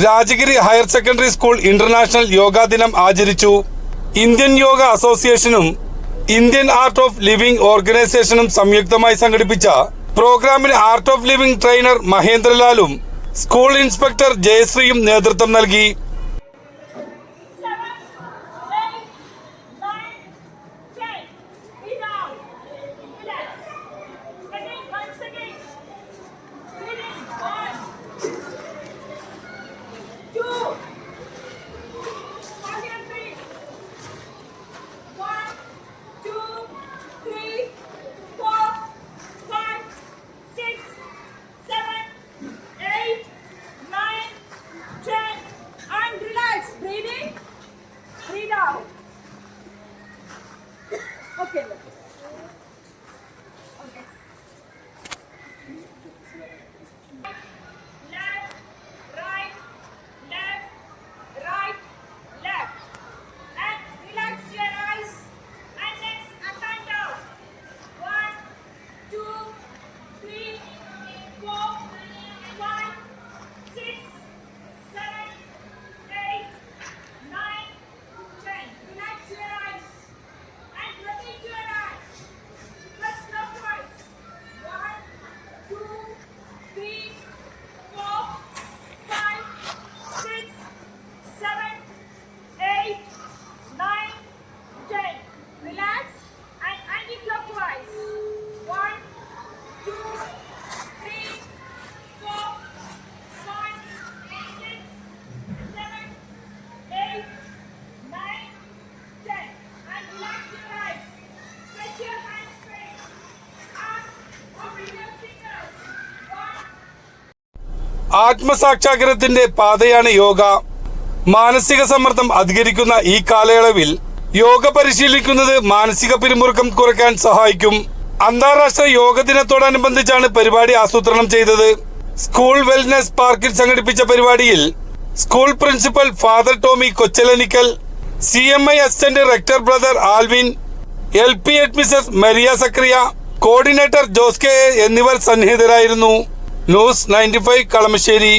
Rajagiri higher secondary school international yoga ദിനം ആചരിച്ചു. Indian yoga അസോസിയേഷനും ഇന്ത്യൻ ആർട്ട് ഓഫ് ലിവിംഗ് ഓർഗനൈസേഷനും സംയുക്തമായി സംഘടിപ്പിച്ച പ്രോഗ്രാമിന് ആർട്ട് ഓഫ് ലിവിംഗ് ട്രെയിനർ മഹേന്ദ്രലാലും സ്കൂൾ ഇൻസ്പെക്ടർ ജയശ്രീയും നേതൃത്വം നൽകി. Okay. Left, right, left, right, left. And relax your eyes. And next, up and down. 1, 2, 3, 4, 5, 6, 7, 8, 9, 10. Relax your eyes. And rotate your eyes. Press clockwise. 1, 2, 3, 4, 5, 6, 7, 8, 9, 10. Relax and anti-clockwise. 1, 2, 3, 4, 5, 6, 7, 8, 9, 10. And relax your eyes. Stretch your hands straight. Up. Open your fingers. 1, ആത്മസാക്ഷാത്കാരത്തിന്റെ പാതയാണ് യോഗ. മാനസിക സമ്മർദ്ദം അധികരിക്കുന്ന ഈ കാലയളവിൽ യോഗ പരിശീലിക്കുന്നത് മാനസിക പിരിമുറുക്കം കുറയ്ക്കാൻ സഹായിക്കും. അന്താരാഷ്ട്ര യോഗ ദിനത്തോടനുബന്ധിച്ചാണ് പരിപാടി ആസൂത്രണം ചെയ്തത്. സ്കൂൾ വെൽനസ് പാർക്കിൽ സംഘടിപ്പിച്ച പരിപാടിയിൽ school principal father Tomy Kochalanickal, CMI assistant rector brother Alvin, LP head Mrs Maria Zacharia, coordinator Jose K എന്നിവർ സന്നിഹിതരായിരുന്നു. ന്യൂസ് 95 കളമശ്ശേരി.